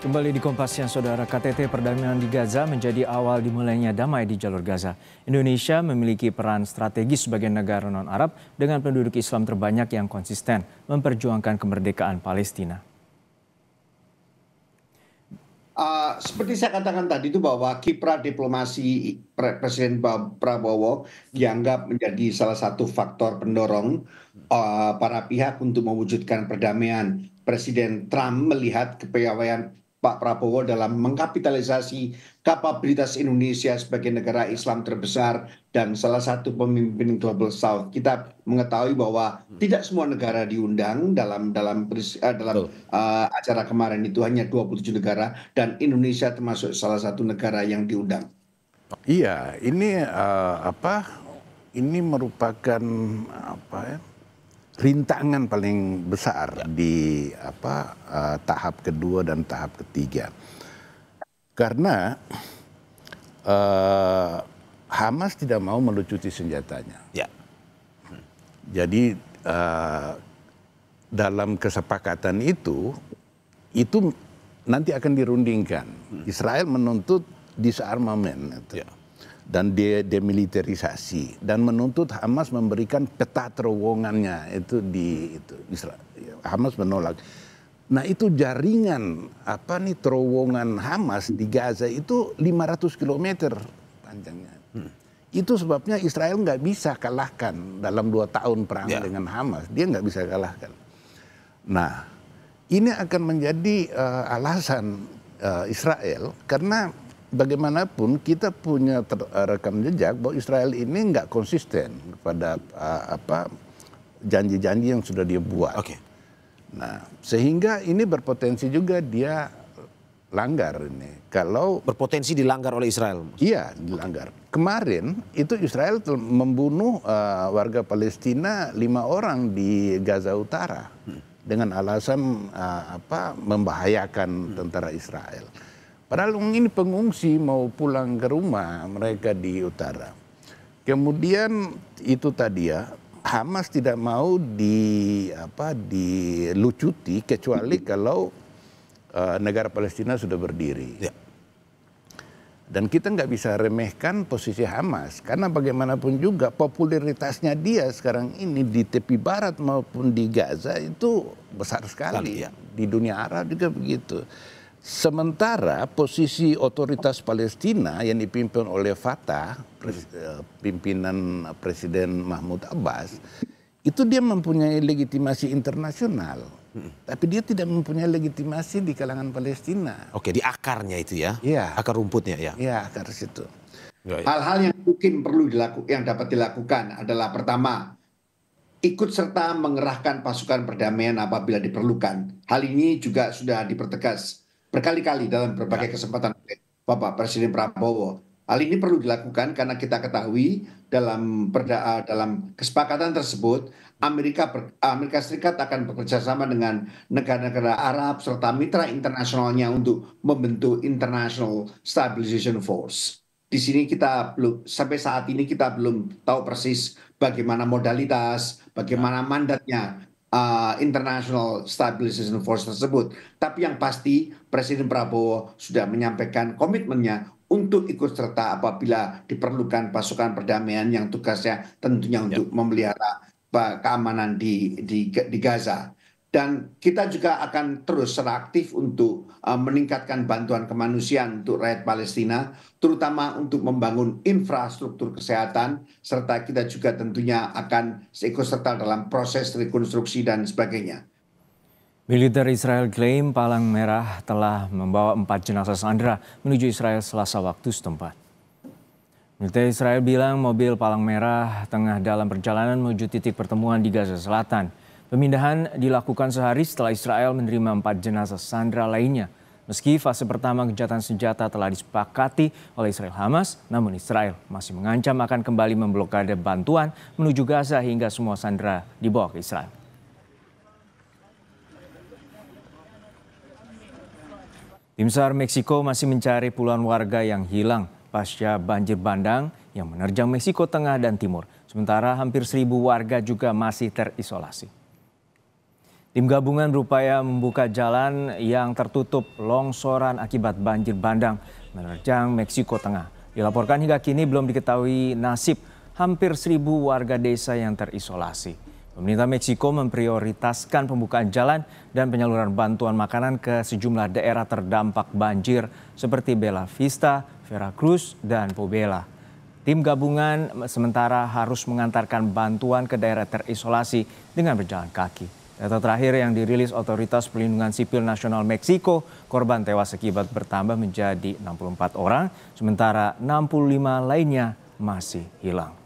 Kembali di Kompas Siang, Saudara. KTT perdamaian di Gaza menjadi awal dimulainya damai di jalur Gaza. Indonesia memiliki peran strategis sebagai negara non-Arab dengan penduduk Islam terbanyak yang konsisten memperjuangkan kemerdekaan Palestina. Seperti saya katakan tadi itu bahwa kiprah diplomasi Presiden Prabowo dianggap menjadi salah satu faktor pendorong para pihak untuk mewujudkan perdamaian. Presiden Trump melihat kepiawaian Pak Prabowo dalam mengkapitalisasi kapabilitas Indonesia sebagai negara Islam terbesar dan salah satu pemimpin Global South. Kita mengetahui bahwa tidak semua negara diundang dalam acara kemarin itu, hanya 27 negara dan Indonesia termasuk salah satu negara yang diundang. Iya, ini ini merupakan rintangan paling besar di tahap kedua dan tahap ketiga. Karena Hamas tidak mau melucuti senjatanya. Ya. Jadi dalam kesepakatan itu nanti akan dirundingkan. Israel menuntut disarmament itu. Ya. Dan demilitarisasi dan menuntut Hamas memberikan peta terowongannya itu Israel. Hamas menolak. Nah, itu jaringan terowongan Hamas di Gaza itu 500 km panjangnya. Itu sebabnya Israel nggak bisa kalahkan dalam 2 tahun perang dengan Hamas. Dia nggak bisa kalahkan. Nah, ini akan menjadi alasan Israel karena bagaimanapun kita punya rekam jejak bahwa Israel ini nggak konsisten pada janji-janji yang sudah dia buat. Oke. Nah, sehingga ini berpotensi juga dia langgar ini. Kalau berpotensi dilanggar oleh Israel. Iya, dilanggar. Kemarin itu Israel membunuh warga Palestina 5 orang di Gaza Utara dengan alasan membahayakan tentara Israel. Padahal ini pengungsi mau pulang ke rumah mereka di utara. Kemudian itu tadi Hamas tidak mau dilucuti kecuali kalau negara Palestina sudah berdiri. Ya. Dan kita nggak bisa remehkan posisi Hamas karena bagaimanapun juga popularitasnya dia sekarang ini di tepi barat maupun di Gaza itu besar sekali. Di dunia Arab juga begitu. Sementara posisi otoritas Palestina yang dipimpin oleh Fatah, pimpinan Presiden Mahmud Abbas, itu dia mempunyai legitimasi internasional. Tapi dia tidak mempunyai legitimasi di kalangan Palestina. Oke, di akarnya itu ya? Iya. Akar rumputnya ya? Iya, akar situ. Hal-hal yang mungkin yang dapat dilakukan adalah pertama, ikut serta mengerahkan pasukan perdamaian apabila diperlukan. Hal ini juga sudah dipertegas berkali-kali dalam berbagai kesempatan oleh Bapak Presiden Prabowo. Hal ini perlu dilakukan karena kita ketahui dalam kesepakatan tersebut Amerika Serikat akan bekerja sama dengan negara-negara Arab serta mitra internasionalnya untuk membentuk International Stabilization Force. Di sini sampai saat ini kita belum tahu persis bagaimana modalitas, bagaimana mandatnya International Stabilization Force tersebut. Tapi yang pasti Presiden Prabowo sudah menyampaikan komitmennya untuk ikut serta apabila diperlukan pasukan perdamaian yang tugasnya tentunya untuk memelihara keamanan di Gaza. Dan kita juga akan terus secara aktif untuk meningkatkan bantuan kemanusiaan untuk rakyat Palestina, terutama untuk membangun infrastruktur kesehatan, serta kita juga tentunya akan ikut serta dalam proses rekonstruksi dan sebagainya. Militer Israel klaim Palang Merah telah membawa 4 jenazah sandera menuju Israel Selasa waktu setempat. Militer Israel bilang mobil Palang Merah tengah dalam perjalanan menuju titik pertemuan di Gaza Selatan. Pemindahan dilakukan sehari setelah Israel menerima 4 jenazah sandera lainnya. Meski fase pertama gencatan senjata telah disepakati oleh Israel Hamas, namun Israel masih mengancam akan kembali memblokade bantuan menuju Gaza hingga semua sandera dibawa ke Israel. Tim SAR Meksiko masih mencari puluhan warga yang hilang pasca banjir bandang yang menerjang Meksiko Tengah dan Timur. Sementara hampir 1.000 warga juga masih terisolasi. Tim gabungan berupaya membuka jalan yang tertutup longsoran akibat banjir bandang menerjang Meksiko Tengah. Dilaporkan hingga kini belum diketahui nasib hampir 1.000 warga desa yang terisolasi. Pemerintah Meksiko memprioritaskan pembukaan jalan dan penyaluran bantuan makanan ke sejumlah daerah terdampak banjir seperti Bella Vista, Veracruz, dan Pobela. Tim gabungan sementara harus mengantarkan bantuan ke daerah terisolasi dengan berjalan kaki. Data terakhir yang dirilis Otoritas Perlindungan Sipil Nasional Meksiko, korban tewas akibat bertambah menjadi 64 orang, sementara 65 lainnya masih hilang.